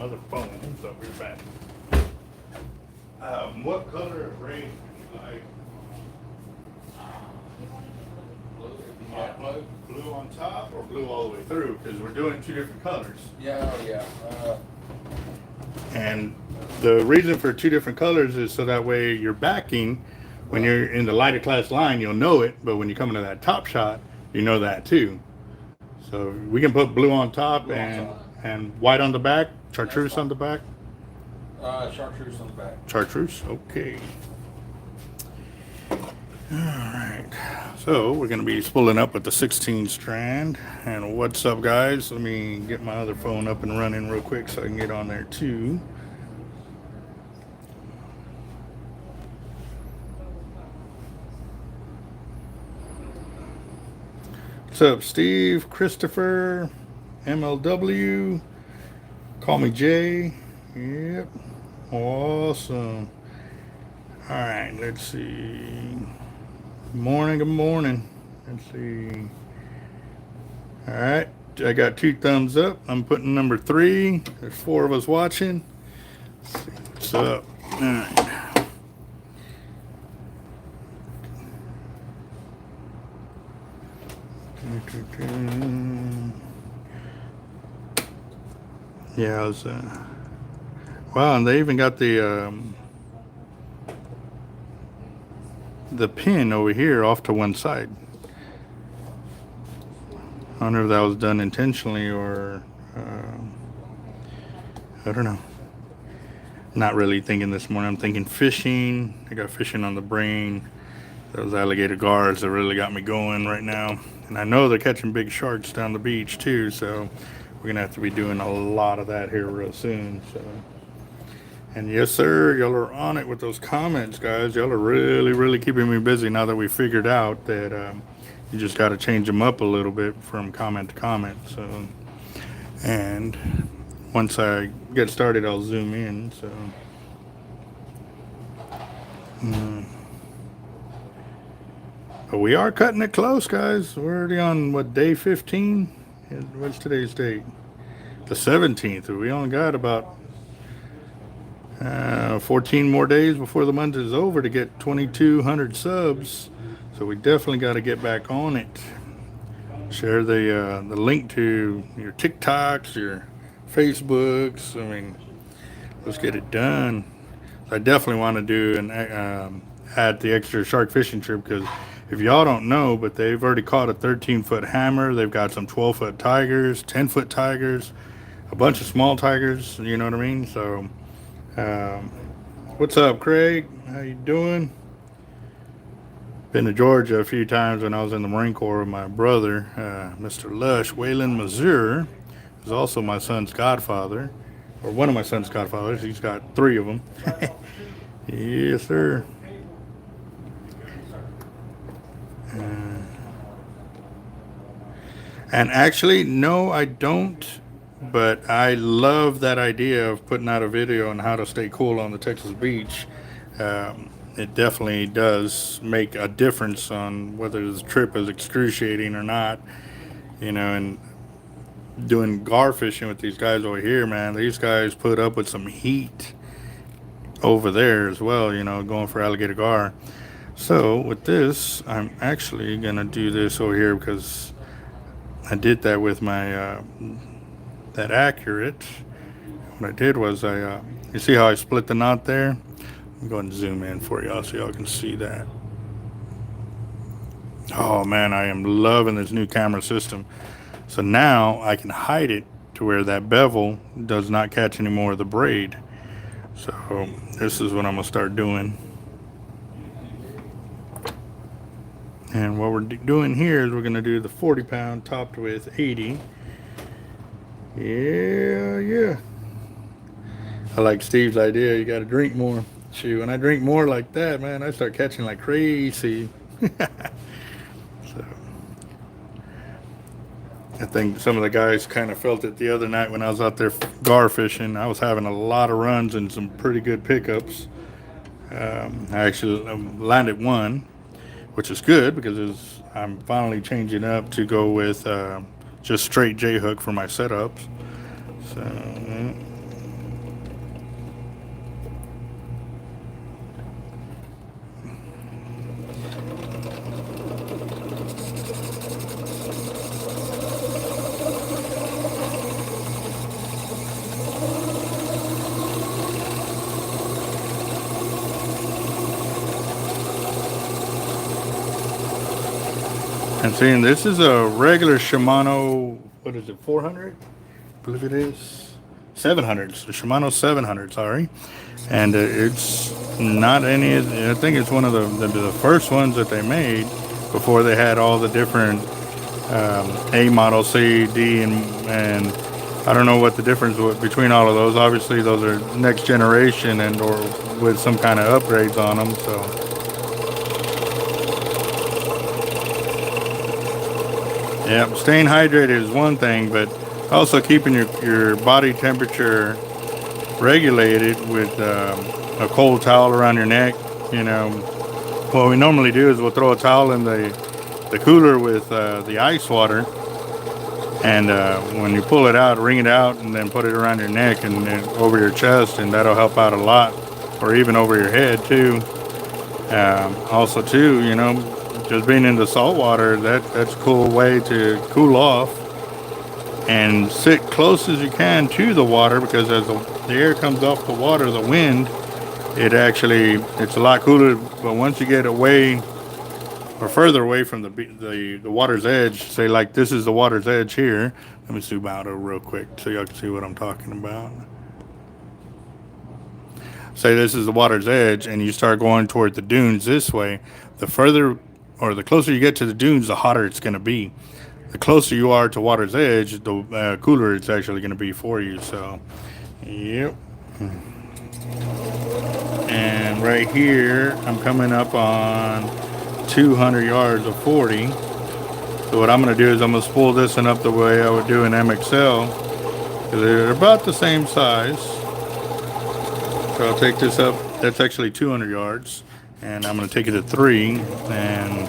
Other phone, so we're back. What color of braid do you like? Blue on top or blue all the way through? Because we're doing two different colors. Yeah, yeah. And the reason for two different colors is so that way you're backing, when you're in the lighter class line, you'll know it, but when you come into that top shot, you know that too. So we can put blue on top and white on the back, chartreuse on the back. Chartreuse on the back. Chartreuse, okay. All right, so we're going to be spooling up with the 16 strand. And what's up, guys? Let me get my other phone up and running real quick so I can get on there too. What's up, Steve, Christopher, MLW, call me Jay. Yep, awesome. All right, let's see. Good morning. Let's see. All right, I got 2 thumbs up. I'm putting number 3. There's 4 of us watching. Let's see what's up. All right. Yeah, I was, wow, and they even got the pin over here off to one side. I don't know if that was done intentionally or I don't know. Not really thinking this morning. I'm thinking fishing. I got fishing on the brain. Those alligator guards that really got me going right now. And I know they're catching big sharks down the beach too, so we're gonna have to be doing a lot of that here real soon. So, and yes sir, y'all are on it with those comments, guys. Y'all are really keeping me busy now that we figured out that you just got to change them up a little bit from comment to comment. So, and once I get started, I'll zoom in. So. But we are cutting it close, guys. We're already on, what, day 15? What's today's date? The 17th. We only got about 14 more days before the month is over to get 2,200 subs. So we definitely got to get back on it. Share the link to your TikToks, your Facebooks. I mean, let's get it done. I definitely want to do and add the extra shark fishing trip, because if y'all don't know, but they've already caught a 13-foot hammer. They've got some 12-foot tigers, 10-foot tigers, a bunch of small tigers, you know what I mean? So, what's up, Craig? How you doing? Been to Georgia a few times when I was in the Marine Corps with my brother, Mr. Lush. Wayland Mazur is also my son's godfather, or one of my son's godfathers. He's got 3 of them. Yes, sir. And actually, no, I don't, but I love that idea of putting out a video on how to stay cool on the Texas beach. It definitely does make a difference on whether the trip is excruciating or not, you know. And doing gar fishing with these guys over here, man, these guys put up with some heat over there as well, you know, going for alligator gar. So with this, I'm actually gonna do this over here because I did that with my that accurate. What I did was you see how I split the knot there? I'm going to zoom in for y'all so y'all can see that. Oh man, I am loving this new camera system. So now I can hide it to where that bevel does not catch any more of the braid. So this is what I'm gonna start doing. And what we're doing here is we're going to do the 40-pound topped with 80. Yeah. I like Steve's idea. You got to drink more. Shoot, when I drink more like that, man, I start catching like crazy. So, I think some of the guys kind of felt it the other night when I was out there gar fishing. I was having a lot of runs and some pretty good pickups. I actually landed one, which is good because I'm finally changing up to go with just straight J-hook for my setups. So And seeing this is a regular Shimano, what is it, 400? I believe it is 700. So Shimano 700, sorry. And it's not any, I think it's one of the first ones that they made before they had all the different A model, C, D, and I don't know what the difference between all of those. Obviously, those are next generation and or with some kind of upgrades on them. So, yeah, staying hydrated is one thing, but also keeping your body temperature regulated with a cold towel around your neck. You know, what we normally do is we'll throw a towel in the cooler with the ice water. And when you pull it out, wring it out, and then put it around your neck and over your chest, and that'll help out a lot. Or even over your head too. Also too, you know, just being in the salt water, that's a cool way to cool off. And sit close as you can to the water, because as the air comes off the water, the wind, it's a lot cooler. But once you get away or further away from the water's edge, say like this is the water's edge here. Let me zoom out real quick so y'all can see what I'm talking about. Say this is the water's edge, and you start going toward the dunes this way. The further or the closer you get to the dunes, the hotter it's going to be. The closer you are to water's edge, the cooler it's actually going to be for you. So, yep. And right here, I'm coming up on 200 yards of 40. So what I'm going to do is I'm going to spool this one up the way I would do an MXL, because they're about the same size. So I'll take this up. That's actually 200 yards, and I'm going to take it to 3, and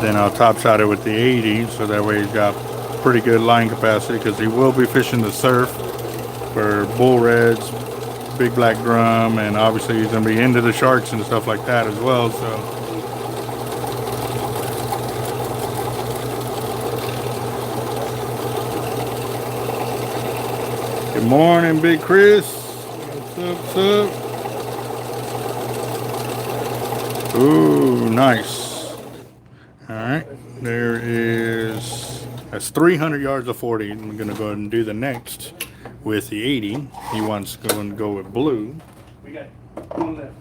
then I'll top shot it with the 80, so that way he's got pretty good line capacity, because he will be fishing the surf for bull reds, big black drum, and obviously he's going to be into the sharks and stuff like that as well. So good morning, Big Chris. What's up, what's up? Ooh, nice. Alright, that's 300 yards of 40. I'm going to go ahead and do the next with the 80. He wants to go with blue. We got one left.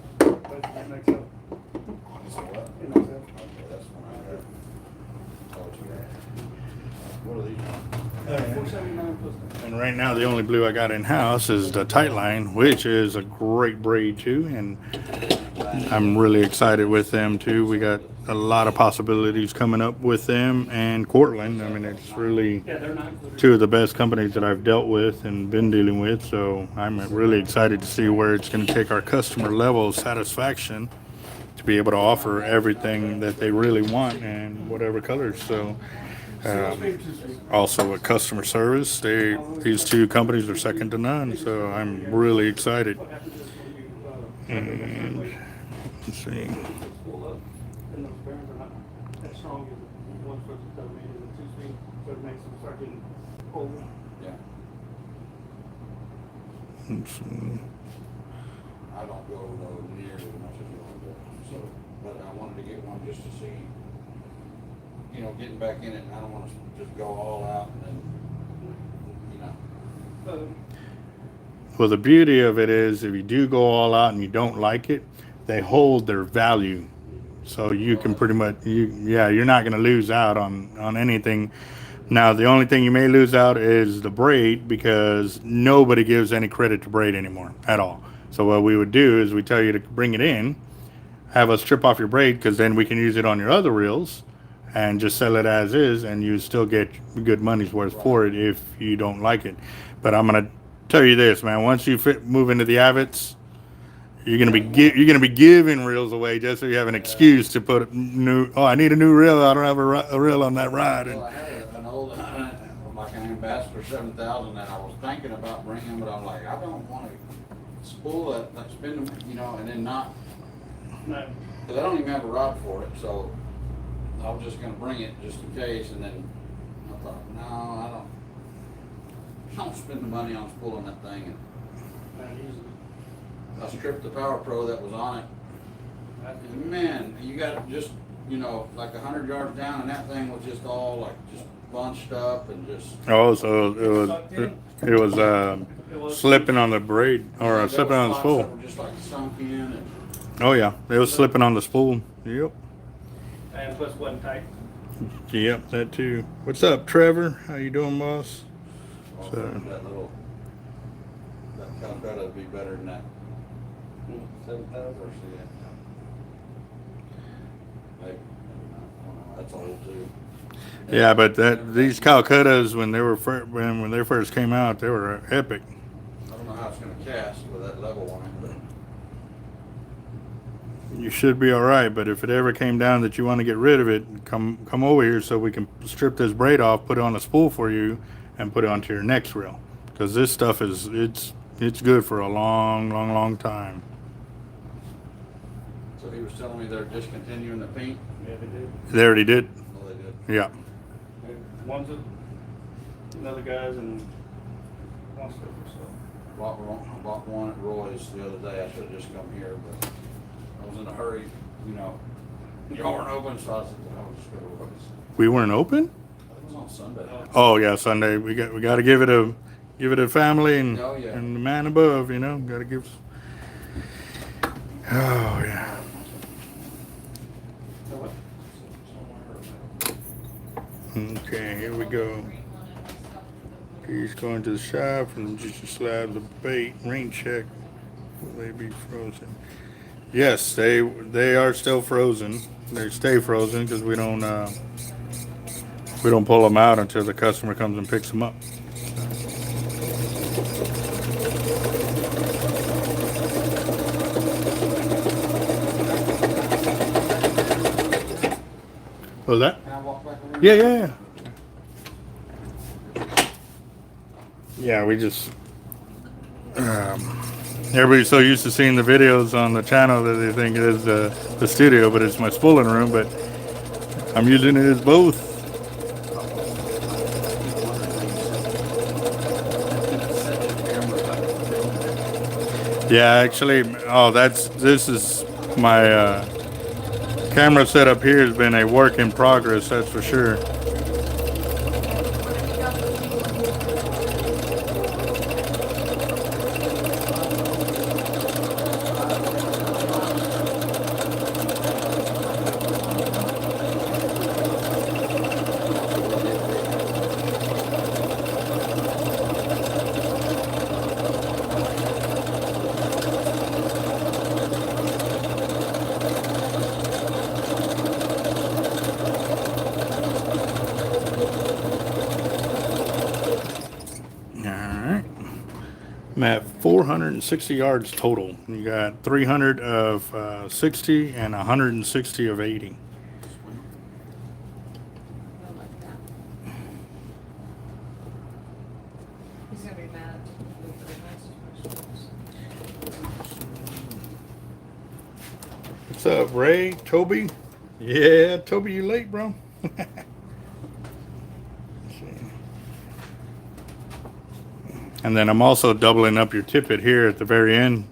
And right now the only blue I got in house is the Tightline, which is a great braid too, and I'm really excited with them too. We got a lot of possibilities coming up with them and Cortland. I mean, it's really two of the best companies that I've dealt with and been dealing with, so I'm really excited to see where it's going to take our customer level of satisfaction to be able to offer everything that they really want and whatever colors. So also with customer service, these two companies are second to none, so I'm really excited. And let's see. Let's see. I don't go near as much as you want to, so, but I wanted to get one just to see, you know, getting back in it. I don't want to just go all out and then, you know. Well, the beauty of it is if you do go all out and you don't like it, they hold their value. So you can pretty much, you're not going to lose out on anything. Now, the only thing you may lose out is the braid, because nobody gives any credit to braid anymore at all. So what we would do is we tell you to bring it in, have us strip off your braid, because then we can use it on your other reels and just sell it as is, and you still get good money's worth for it if you don't like it. But I'm going to tell you this, man, once you move into the Avets, you're gonna be giving reels away just so you have an excuse to put new. Oh, I need a new reel. I don't have a reel on that ride. Well, I had an old, like an Ambassador 7000 that I was thinking about bringing, but I'm like, I don't want to spool it, like spin them, you know, and then not. No. Because I don't even have a rod for it, so I was just gonna bring it just in case, and then I thought, no, I don't spend the money on spooling that thing. And I stripped the Power Pro that was on it. And man, you got just you know, like 100 yards down, and that thing was just all like just bunched up and just. Oh, so it was slipping on the braid or There slipping was on the spots that spool. were just like sunk in, and Oh yeah, it was slipping on the spool. Yep. And plus wasn't tight. Yep, that too. What's up, Trevor? How you doing, boss? also that Calcutta would be better than that. 7,000. Maybe, I don't know, that's old too. Yeah, but these Calcuttas when they were when they first came out, they were epic. I don't know how it's going to cast with that level line, but You should be all right, but if it ever came down that you want to get rid of it, come over here so we can strip this braid off, put it on a spool for you, and put it onto your next reel. Because this stuff is it's good for a long time. so he was telling me they're discontinuing the paint. Yeah, they did. They already did. Oh, they did. Yeah. One's another guy's and one still. So Bought one at Roy's the other day. I should have just come here, but I was in a hurry. You know, y'all weren't open, so I said I'll just go to Roy's. We weren't open. It was on Sunday. Oh yeah, Sunday. We got to give it a family and Oh, yeah. and the man above. You know, got to give. Oh yeah. so what? Okay, here we go. He's going to the shop and just slabs of bait. Rain check. Will they be frozen? Yes, they are still frozen. They stay frozen because we don't pull them out until the customer comes and picks them up. What was that? Can I walk back over? Yeah. Yeah, we just everybody's so used to seeing the videos on the channel that they think it is the studio, but it's my spooling room. But I'm using it as both. Yeah, actually, this is my camera setup here has been a work in progress, that's for sure. I'm at 460 yards total. You got 300 of 60 and 160 of 80. He's gonna be mad. What's up, Ray? Toby? Yeah, Toby, you late, bro? And then I'm also doubling up your tippet here at the very end.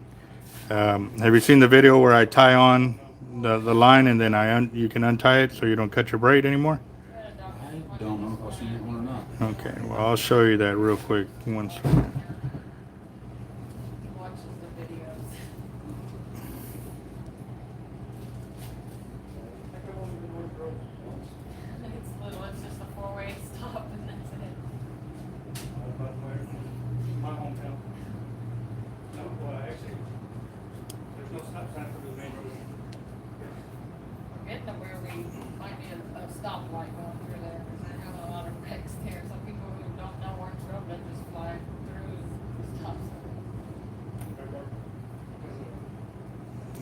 Have you seen the video where I tie on the line and then you can untie it so you don't cut your braid anymore? I don't know if I've seen it one or not. Okay, well, I'll show you that real quick. One second. He watches the videos. It's little, it's just a four-way stop and that's it. My hometown. No, well, actually, there's no stop sign for the main road. We're getting to where we might be a stoplight going through there, because they're having a lot of wrecks there, so people who don't know where it's from, they just fly through the stop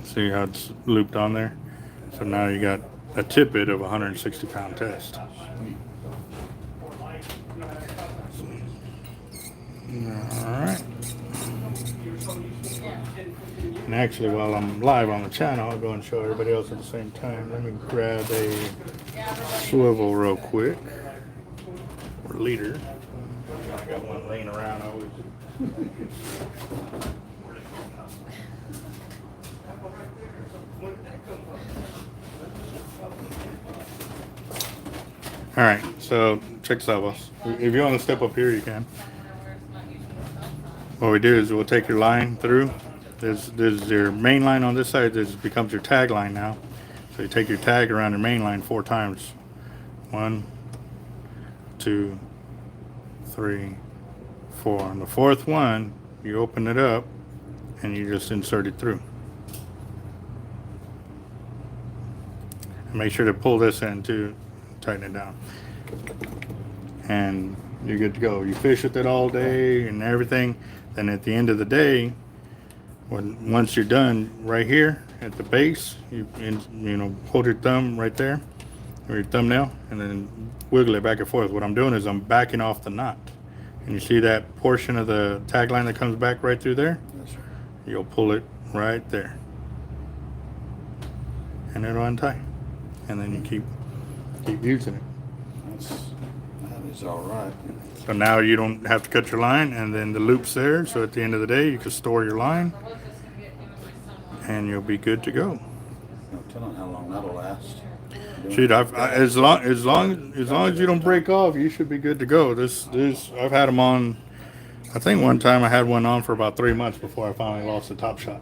sign. See how it's looped on there? So now you got a tippet of 160 pound test. Alright. And actually, while I'm live on the channel, I'll go and show everybody else at the same time. Let me grab a swivel real quick. Or leader. I got one laying around always. All right, so check this out, boss. If you want to step up here, you can. Somewhere where it's not usually a stop sign. What we do is we'll take your line through. There's your main line on this side. This becomes your tag line now. So you take your tag around your main line 4 times. 1, 2, 3, 4. On the 4th one, you open it up and you just insert it through. And make sure to pull this in to tighten it down. And you're good to go. You fish with it all day and everything. Then at the end of the day, once you're done right here at the base, you know, hold your thumb right there, or your thumbnail, and then wiggle it back and forth. What I'm doing is I'm backing off the knot. And you see that portion of the tag line that comes back right through there? Yes, sir. You'll pull it right there. And it'll untie. And then you keep using it. That is all right. So now you don't have to cut your line, and then the loop's there. So at the end of the day, you can store your line, So we'll just get him and my son one. and you'll be good to go. No telling how long that'll last. Shoot, as long as you don't break off, you should be good to go. This I've had them on. I think one time I had one on for about 3 months before I finally lost the top shot.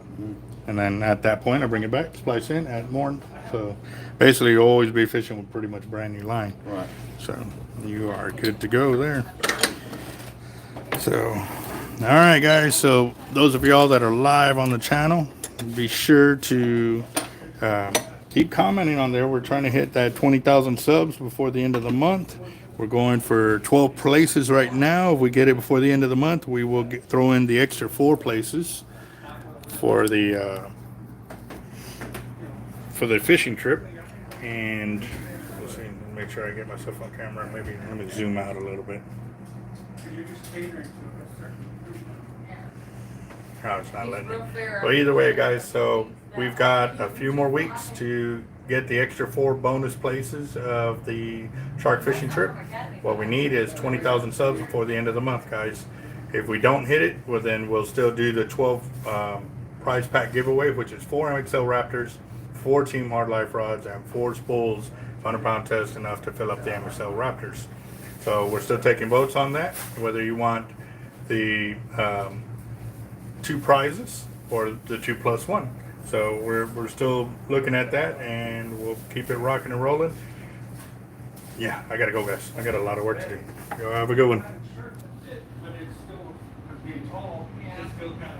And then at that point, I bring it back, splice in, add more. So basically, you'll always be fishing with pretty much brand new line. Right. So you are good to go there. So, all right, guys. So those of y'all that are live on the channel, be sure to keep commenting on there. We're trying to hit that 20,000 subs before the end of the month. We're going for 12 places right now. If we get it before the end of the month, we will throw in the extra 4 places for the fishing trip. And let's see, make sure I get myself on camera. Maybe let me zoom out a little bit. You're just catering to us, sir. Oh, it's not letting me. Real fair. Well, either way, guys, so we've got a few more weeks to get the extra 4 bonus places of the shark fishing trip. What we need is 20,000 subs before the end of the month, guys. If we don't hit it, well, then we'll still do the 12 prize pack giveaway, which is 4 MXL Raptors, 4 Team Hard Life rods, and 4 spools, 100-pound test, enough to fill up the MXL Raptors. So we're still taking votes on that, whether you want the 2 prizes or the 2+1. So we're still looking at that, and we'll keep it rocking and rolling. Yeah, I gotta go, guys. I got a lot of work to do. Y'all have a good one. But it's still, being tall, it's still kind of